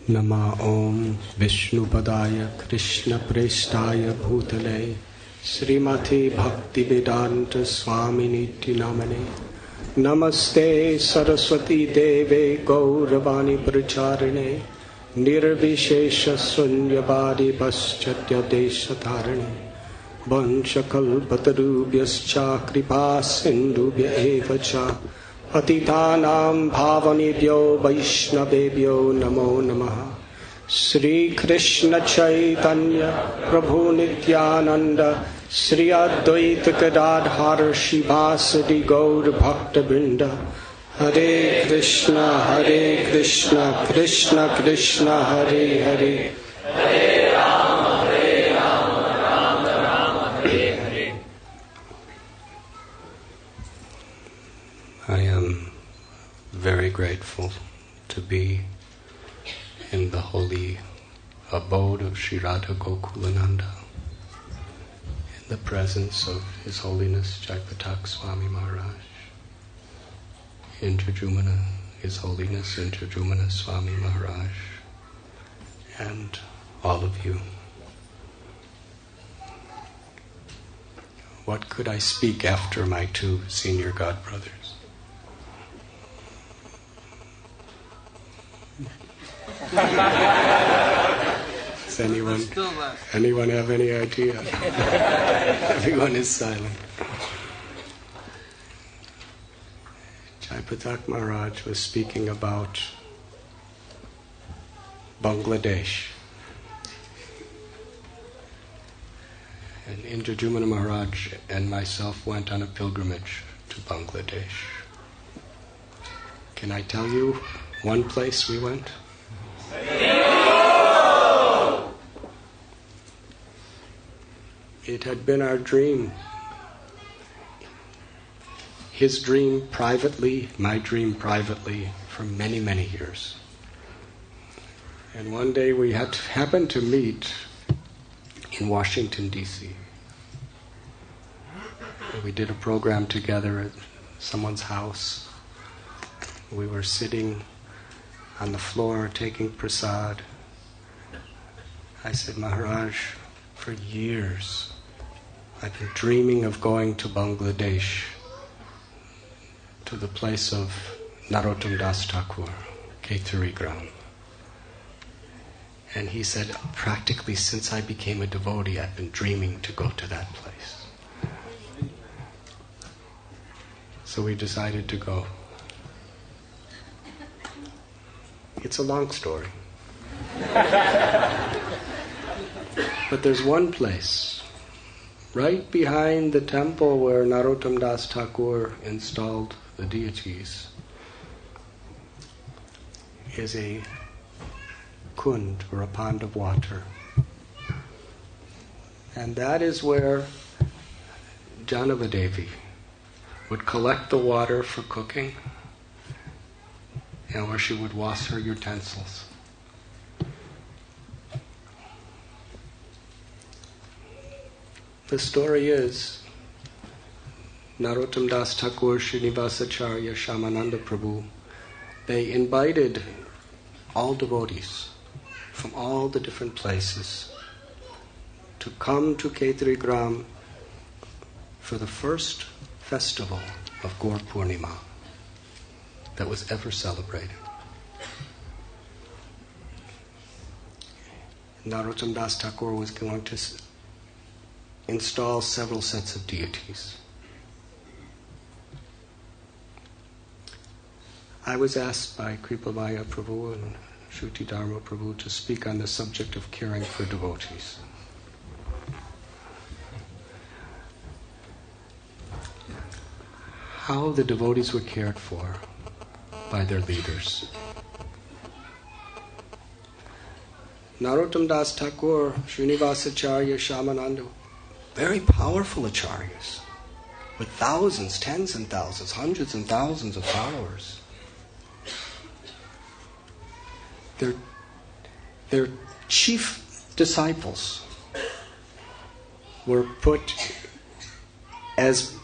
Nama Om Vishnupadaya Krishna Prestaya Bhutale Srimati Bhaktivedanta Swami Niti Namane Namaste Saraswati Deve Gauravani Pracharine Nirvishesha Sunyavadi Paschatya Deshatharane Vanchakalpatarubhyascha Kripa Sindhubhya Evacha Patitanam Bhavanebhyo Vaishnavebhyo Namo Namaha Sri Krishna Chaitanya Prabhu Nityananda Sri Advaita Gadadhara Shivasadi Gaur Bhakta Vrinda Hare Krishna Krishna Krishna Hare Hare Hare Rama Rama Rama Hare Hare. I am very grateful to be in the holy abode of Sri Radha Gokulananda, in the presence of His Holiness Radhanath Swami Maharaj, Indrajumana, His Holiness Indrajumana Swami Maharaj, and all of you. What could I speak after my two senior godbrothers? Does anyone have any idea? Everyone is silent. Jaipatak Maharaj was speaking about Bangladesh. And Indrajumana Maharaj and myself went on a pilgrimage to Bangladesh. Can I tell you one place we went? It had been our dream. His dream privately, my dream privately, for many, many years. And one day we happened to meet in Washington, D.C. We did a program together at someone's house. We were sitting on the floor taking prasad. I said, Maharaj, for years I've been dreaming of going to Bangladesh, to the place of Narottam Das Thakur, Kaithari Gram. And he said, practically since I became a devotee, I've been dreaming to go to that place. So we decided to go. It's a long story. But there's one place, right behind the temple where Narottam Das Thakur installed the deities, is a kund, or a pond of water. And that is where Janavadevi would collect the water for cooking, and where she would wash her utensils. The story is, Narottam Das Thakur, Srinivasacharya, Shamananda Prabhu, they invited all devotees from all the different places to come to Kaithari Gram for the first festival of Gaur Purnima that was ever celebrated. Narottam Das Thakur was going to install several sets of deities. I was asked by Kripamaya Prabhu and Shruti Dharma Prabhu to speak on the subject of caring for devotees. How the devotees were cared for by their leaders. Narottam Das Thakur, Srinivasacharya, Shamananda, very powerful acharyas, with thousands, tens and thousands, hundreds and thousands of followers. Their chief disciples were put as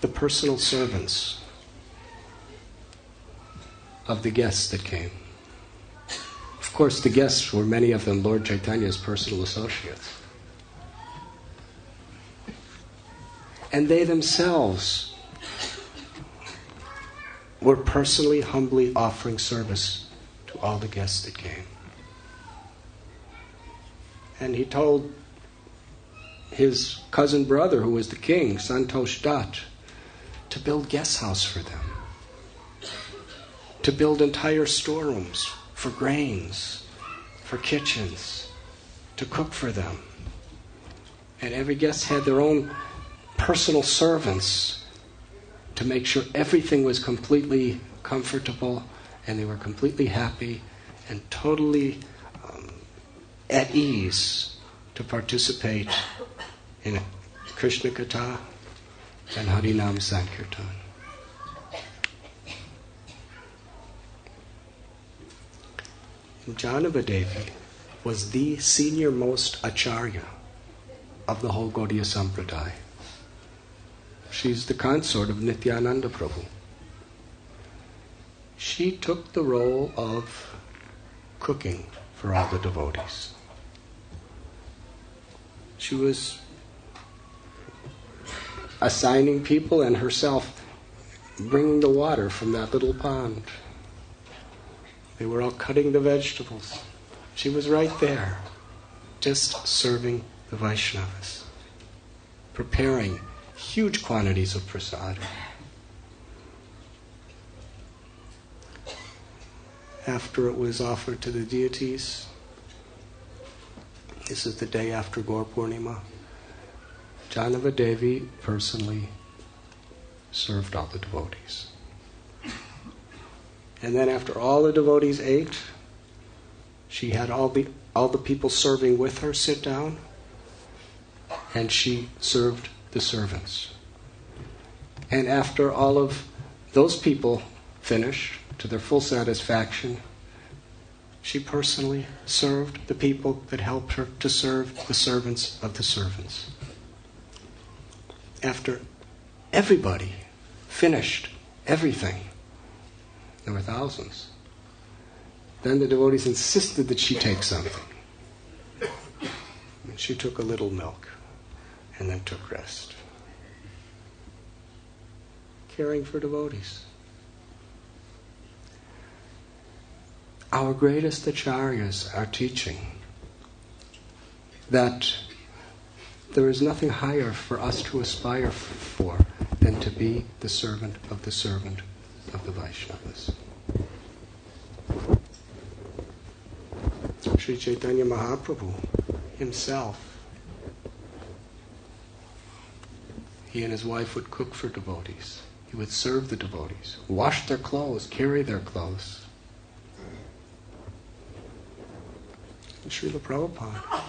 the personal servants of the guests that came. Of course, the guests were many of them Lord Chaitanya's personal associates. And they themselves were personally, humbly offering service to all the guests that came. And he told his cousin brother, who was the king, Santosh Dutt, to build guest house for them, to build entire storerooms for grains, for kitchens, to cook for them. And every guest had their own personal servants to make sure everything was completely comfortable and they were completely happy and totally at ease to participate in Krishna Katha and Harinam Sankirtan. Janava-Devi was the senior most acharya of the whole Gaudiya Sampradaya. She's the consort of Nityananda Prabhu. She took the role of cooking for all the devotees. She was assigning people and herself bringing the water from that little pond. They were all cutting the vegetables. She was right there, just serving the Vaishnavas, preparing huge quantities of prasad. After it was offered to the deities, this is the day after Gaur Purnima, Janava-Devi personally served all the devotees. And then after all the devotees ate, she had all the people serving with her sit down, and she served the servants. And after all of those people finished to their full satisfaction, she personally served the people that helped her to serve the servants of the servants. After everybody finished everything, there were thousands, then the devotees insisted that she take something. And she took a little milk and then took rest. Caring for devotees. Our greatest acharyas are teaching that there is nothing higher for us to aspire for than to be the servant of the Vaishnavas. Sri Chaitanya Mahaprabhu himself, he and his wife would cook for devotees. He would serve the devotees, wash their clothes, carry their clothes. And Srila Prabhupada,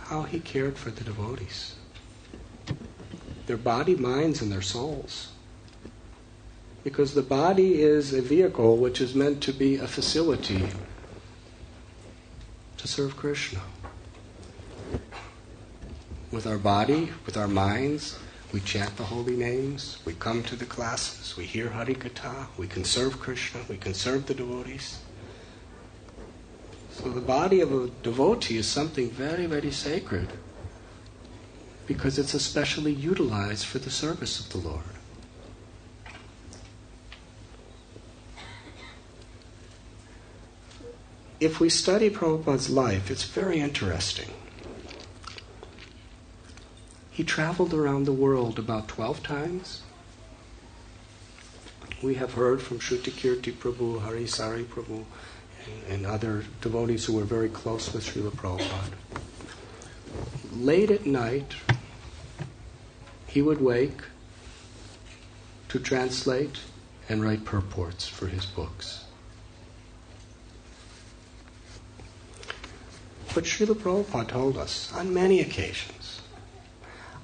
how he cared for the devotees. Their body, minds, and their souls. Because the body is a vehicle which is meant to be a facility to serve Krishna. With our body, with our minds, we chant the holy names, we come to the classes, we hear Hari Katha, we can serve Krishna, we can serve the devotees. So the body of a devotee is something very, very sacred because it's especially utilized for the service of the Lord. If we study Prabhupada's life, it's very interesting. He traveled around the world about 12 times. We have heard from Shrutikirti Prabhu, Hari Sari Prabhu, and other devotees who were very close with Srila Prabhupada. Late at night, he would wake to translate and write purports for his books. But Srila Prabhupada told us on many occasions,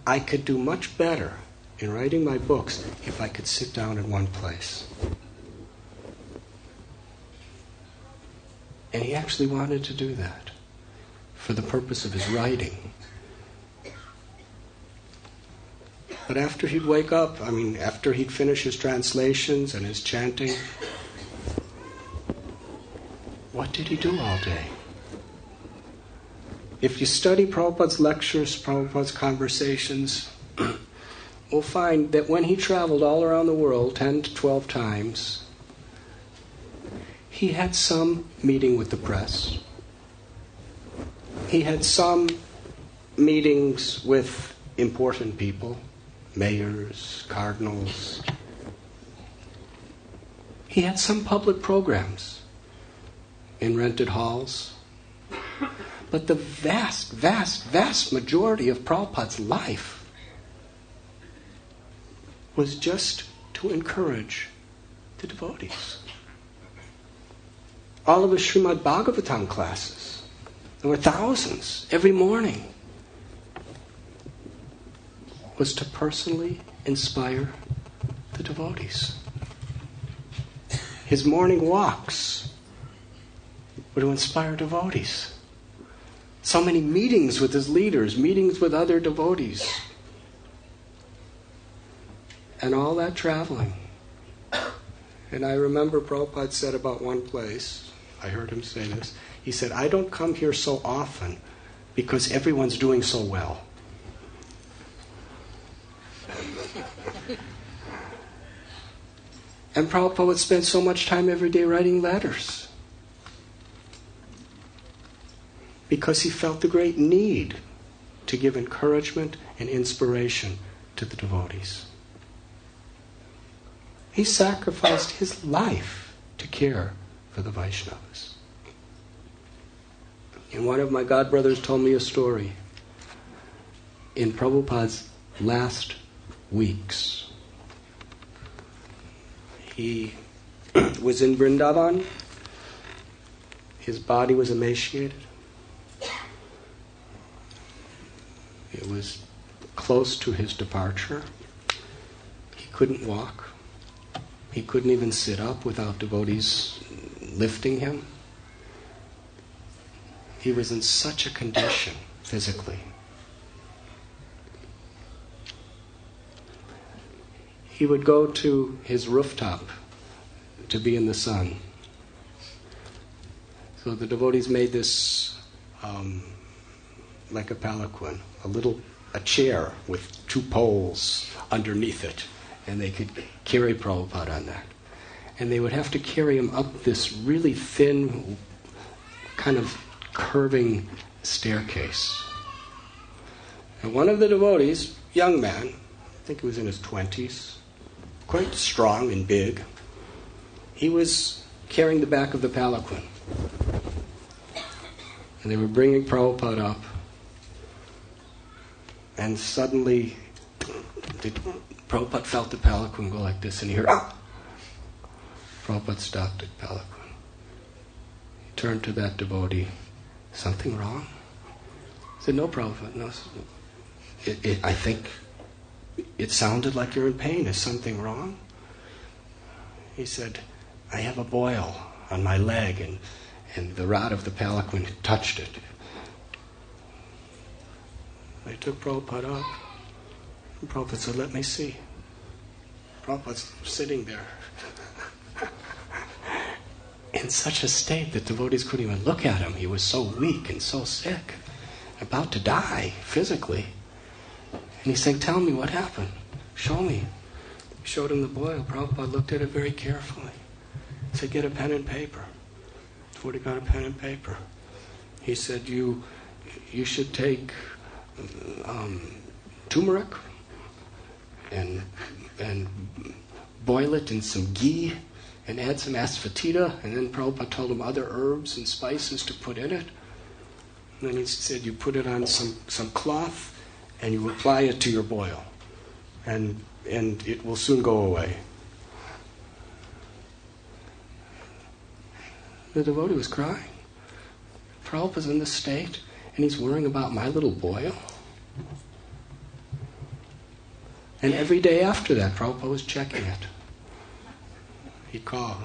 I could do much better in writing my books if I could sit down in one place. And he actually wanted to do that for the purpose of his writing. But after he'd wake up, after he'd finish his translations and his chanting, What did he do all day? If you study Prabhupada's lectures, Prabhupada's conversations, we'll find that when he traveled all around the world 10 to 12 times, he had some meeting with the press. He had some meetings with important people, mayors, cardinals. He had some public programs in rented halls. But the vast, vast, vast majority of Prabhupada's life was just to encourage the devotees. All of his Srimad Bhagavatam classes, there were thousands every morning, was to personally inspire the devotees. His morning walks were to inspire devotees. So many meetings with his leaders, meetings with other devotees. And all that traveling. And I remember Prabhupada said about one place, I heard him say this, he said, I don't come here so often because everyone's doing so well. And Prabhupada would spend so much time every day writing letters. Because he felt the great need to give encouragement and inspiration to the devotees. He sacrificed his life to care for the Vaishnavas. And one of my godbrothers told me a story. In Prabhupada's last weeks, he was in Vrindavan. His body was emaciated. It was close to his departure. He couldn't walk. He couldn't even sit up without devotees lifting him. He was in such a condition physically. He would go to his rooftop to be in the sun. So the devotees made this like a palanquin, a chair with two poles underneath it, and they could carry Prabhupada on that. And they would have to carry him up this really thin, kind of curving staircase. And one of the devotees, young man, I think he was in his 20s, quite strong and big, he was carrying the back of the palanquin. And they were bringing Prabhupada up. And suddenly, Prabhupada felt the palanquin go like this, and he heard, ah! Prabhupada stopped at palanquin. He turned to that devotee, something wrong? He said, no, Prabhupada, no. I think it sounded like you're in pain. Is something wrong? He said, I have a boil on my leg, and the rod of the palanquin touched it. They took Prabhupada up. And Prabhupada said, let me see. Prabhupada's sitting there in such a state that devotees couldn't even look at him. He was so weak and so sick, about to die physically. And he's saying, tell me what happened. Show me. He showed him the boil. Prabhupada looked at it very carefully. He said, get a pen and paper. Devotee got a pen and paper. He said, you should take turmeric and boil it in some ghee and add some asafoetida, and then Prabhupada told him other herbs and spices to put in it. And then he said you put it on some cloth and you apply it to your boil, and it will soon go away. The devotee was crying. Prabhupada's in this state and he's worrying about my little boil. And every day after that, Prabhupada was checking it. He'd call,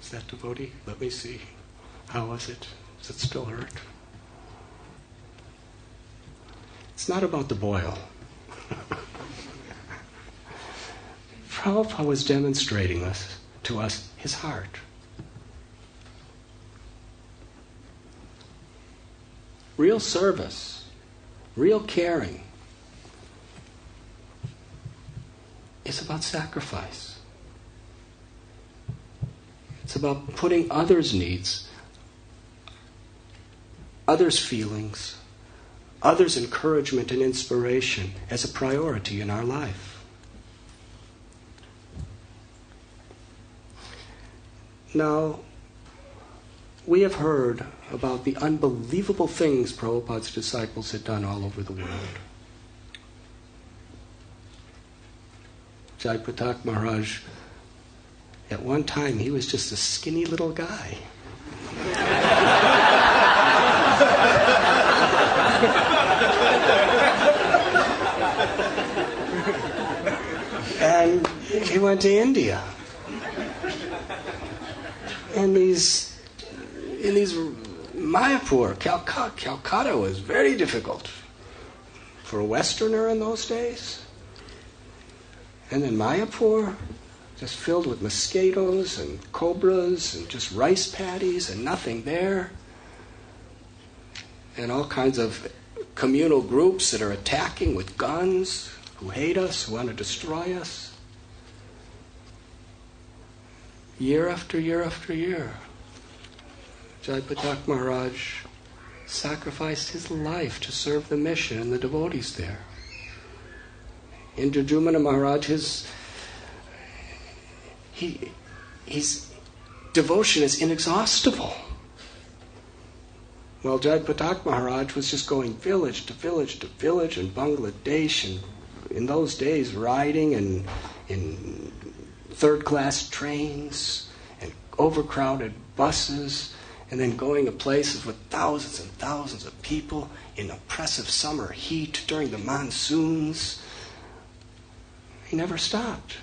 is that devotee? Let me see. How was it? Does it still hurt? It's not about the boil. Prabhupada was demonstrating to us his heart. real service, real caring, is about sacrifice. It's about putting others' needs, others' feelings, others' encouragement and inspiration as a priority in our life. Now, we have heard about the unbelievable things Prabhupada's disciples had done all over the world. Jayapataka Maharaj, at one time, he was just a skinny little guy. And he went to India. And in these Mayapur, Calcutta was very difficult for a Westerner in those days. And then Mayapur, just filled with mosquitoes and cobras and just rice paddies and nothing there. And all kinds of communal groups that are attacking with guns, who hate us, who want to destroy us. Year after year after year, Jayapataka Maharaj sacrificed his life to serve the mission and the devotees there. Indradyumna Maharaj, his devotion is inexhaustible. While Jayapataka Maharaj was just going village to village to village in Bangladesh, and in those days riding in third-class trains and overcrowded buses, and then going to places with thousands and thousands of people in oppressive summer heat during the monsoons. He never stopped.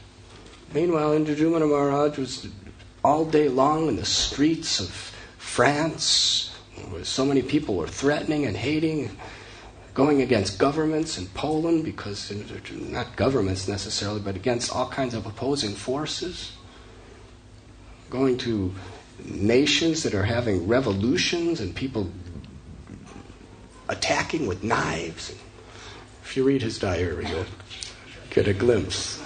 Meanwhile, Indradyumna Maharaj was all day long in the streets of France, where so many people were threatening and hating, going against governments in Poland, because not governments necessarily, but against all kinds of opposing forces, going to nations that are having revolutions and people attacking with knives. If you read his diary, you'll get a glimpse.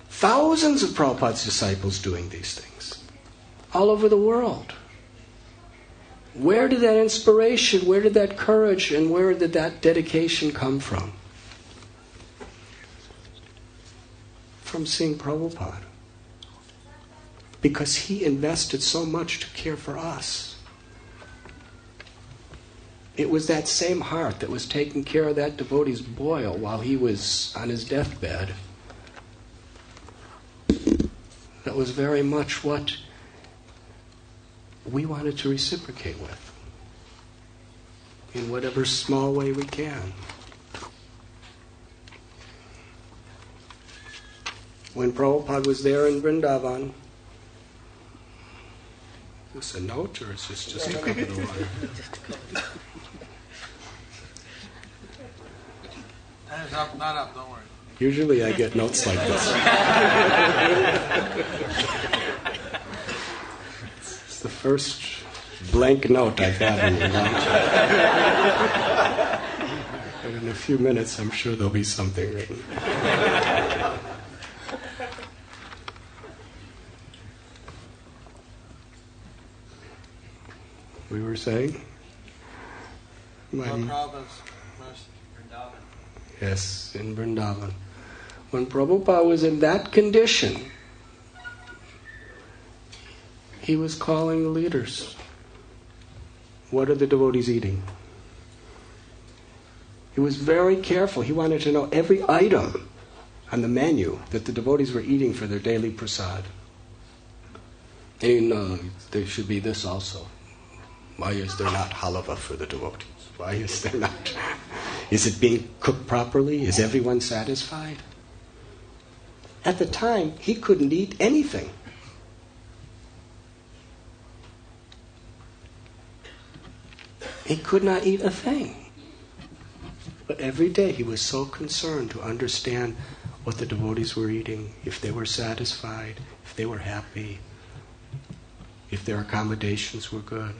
Thousands of Prabhupada's disciples doing these things all over the world. Where did that inspiration, where did that courage, and where did that dedication come from? From seeing Prabhupada. Because he invested so much to care for us. It was that same heart that was taking care of that devotee's boil while he was on his deathbed. That was very much what we wanted to reciprocate with, in whatever small way we can. When Prabhupada was there in Vrindavan, is this a note or is this just a cup of the water? Not up, don't worry. Usually I get notes like this. It's the first blank note I've had in a long time. But in a few minutes I'm sure there'll be something written. We were saying? Yes, in Vrindavan. When Prabhupada was in that condition, he was calling the leaders. What are the devotees eating? He was very careful. He wanted to know every item on the menu that the devotees were eating for their daily prasad. And there should be this also. Why is there not halava for the devotees? Why is there not? Is it being cooked properly? Is everyone satisfied? At the time, he couldn't eat anything. He could not eat a thing. But every day he was so concerned to understand what the devotees were eating, if they were satisfied, if they were happy, if their accommodations were good.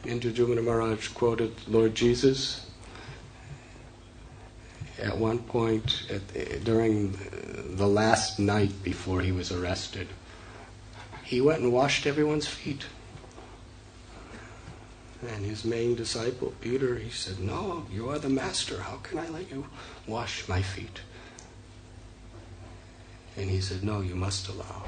Indradyumna Maharaj quoted Lord Jesus at one point during the last night before he was arrested. He went and washed everyone's feet. And his main disciple, Peter, he said, "No, you are the master. How can I let you wash my feet?" And he said, "No, you must allow."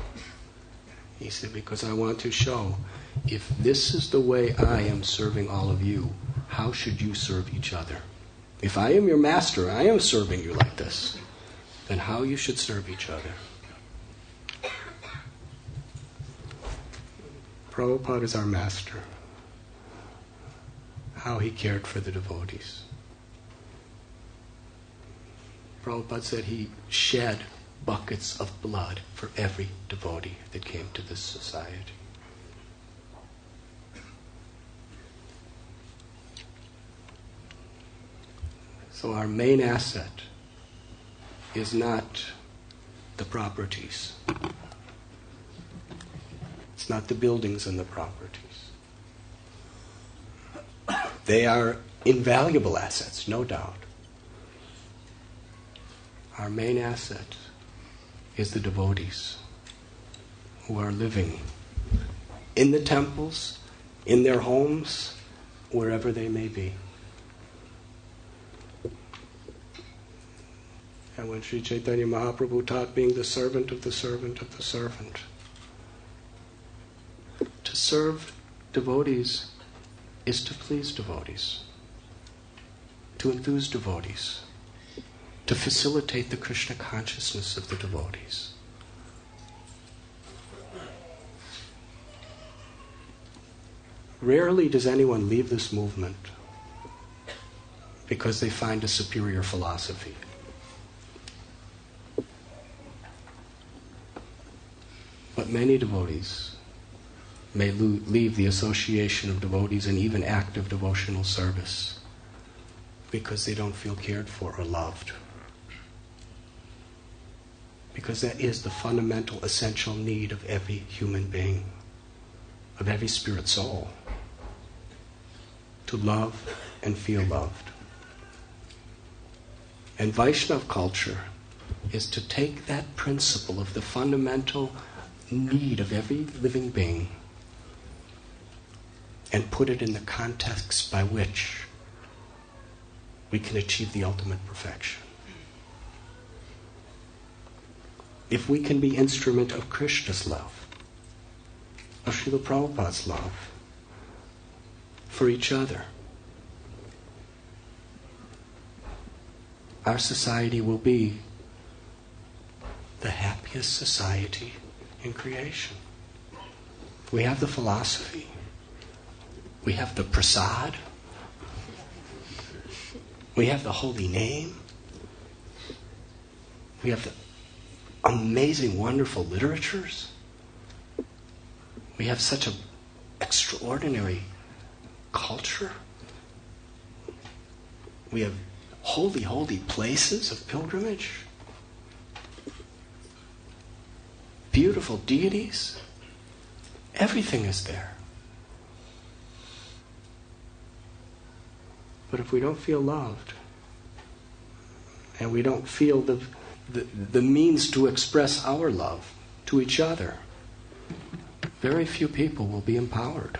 He said, "Because I want to show, if this is the way I am serving all of you, how should you serve each other? If I am your master, I am serving you like this, then how you should serve each other." Prabhupada is our master. How he cared for the devotees. Prabhupada said he shed buckets of blood for every devotee that came to this society. So our main asset is not the properties. It's not the buildings and the properties. They are invaluable assets, no doubt. Our main asset is the devotees who are living in the temples, in their homes, wherever they may be. And when Sri Chaitanya Mahaprabhu taught being the servant of the servant of the servant, to serve devotees is to please devotees, to enthuse devotees, to facilitate the Krishna consciousness of the devotees. Rarely does anyone leave this movement because they find a superior philosophy. But many devotees may leave the association of devotees and even active devotional service because they don't feel cared for or loved. Because that is the fundamental, essential need of every human being, of every spirit soul, to love and feel loved. And Vaishnava culture is to take that principle of the fundamental need of every living being and put it in the context by which we can achieve the ultimate perfection. If we can be instrument of Krishna's love, of Srila Prabhupada's love for each other, our society will be the happiest society in creation. We have the philosophy. We have the prasad. We have the holy name. We have the amazing, wonderful literatures. We have such an extraordinary culture. We have holy, holy places of pilgrimage. Beautiful deities. Everything is there. But if we don't feel loved, and we don't feel the means to express our love to each other, very few people will be empowered.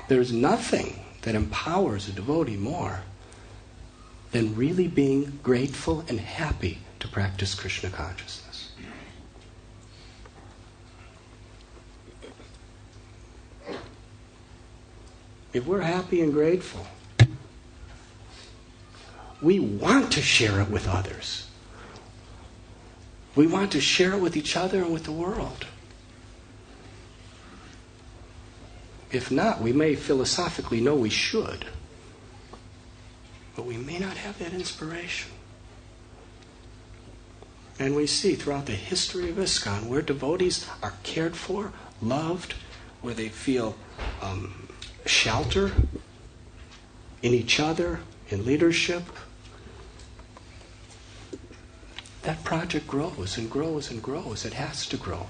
There's nothing that empowers a devotee more than really being grateful and happy to practice Krishna consciousness. If we're happy and grateful, we want to share it with others. We want to share it with each other and with the world. If not, we may philosophically know we should, but we may not have that inspiration. And we see throughout the history of ISKCON where devotees are cared for, loved, where they feel shelter in each other, in leadership, that project grows and grows and grows. It has to grow.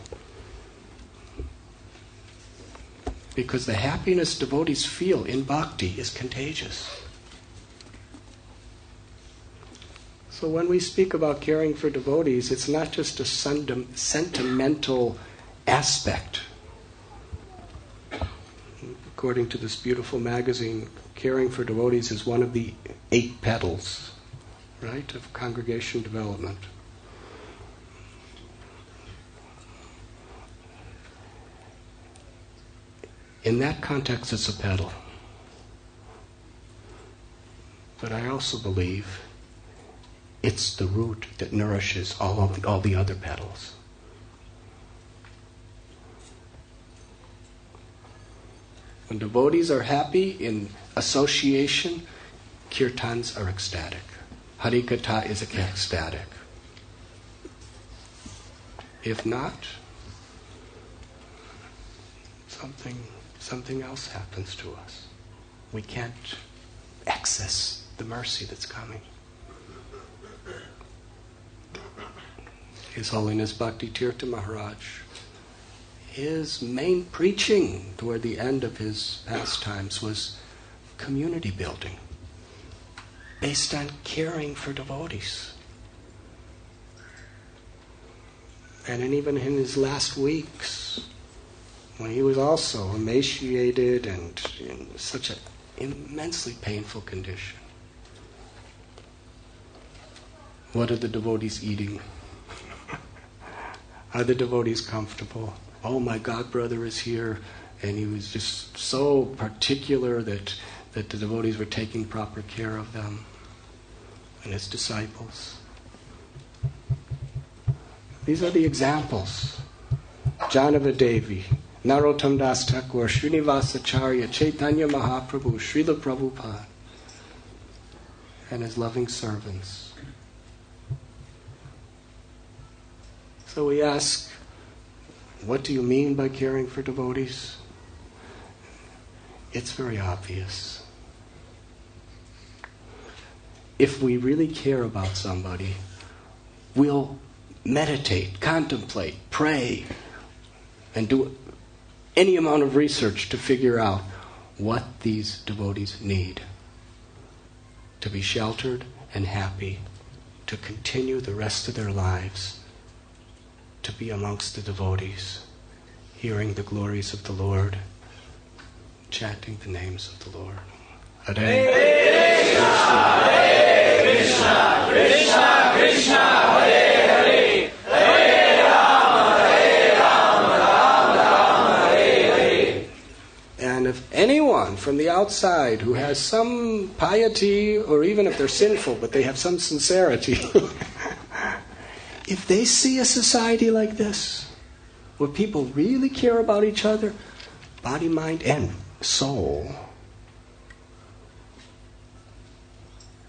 Because the happiness devotees feel in bhakti is contagious. So when we speak about caring for devotees, it's not just a sentimental aspect. According to this beautiful magazine, caring for devotees is one of the 8 petals, right, of congregation development. In that context, it's a petal. But I also believe it's the root that nourishes all the other petals. When devotees are happy in association, kirtans are ecstatic. Harikatha is ecstatic. If not, something else happens to us. We can't access the mercy that's coming. His Holiness Bhakti Tirtha Maharaj, his main preaching toward the end of his pastimes was community building, based on caring for devotees. And even in his last weeks, when he was also emaciated and in such an immensely painful condition, what are the devotees eating? Are the devotees comfortable? Oh, my godbrother is here, and he was just so particular that the devotees were taking proper care of them and his disciples. These are the examples. Janava Devi, Narottam Das Thakur, Srinivasacharya, Chaitanya Mahaprabhu, Srila Prabhupada, and his loving servants. So we ask, what do you mean by caring for devotees? It's very obvious. If we really care about somebody, we'll meditate, contemplate, pray, and do any amount of research to figure out what these devotees need to be sheltered and happy, to continue the rest of their lives, to be amongst the devotees, hearing the glories of the Lord, chanting the names of the Lord. Hare Krishna, Hare Krishna, Krishna Krishna, Hare Hare, Hare Rama, Rama, Hare Hare. And if anyone from the outside who has some piety, or even if they're sinful, but they have some sincerity, if they see a society like this, where people really care about each other, body, mind, and soul,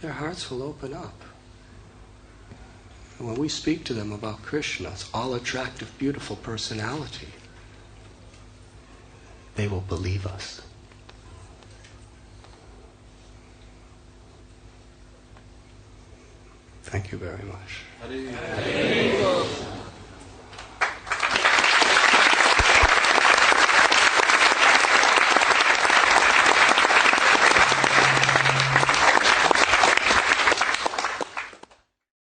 their hearts will open up. And when we speak to them about Krishna's all-attractive, beautiful personality, they will believe us. Thank you very much.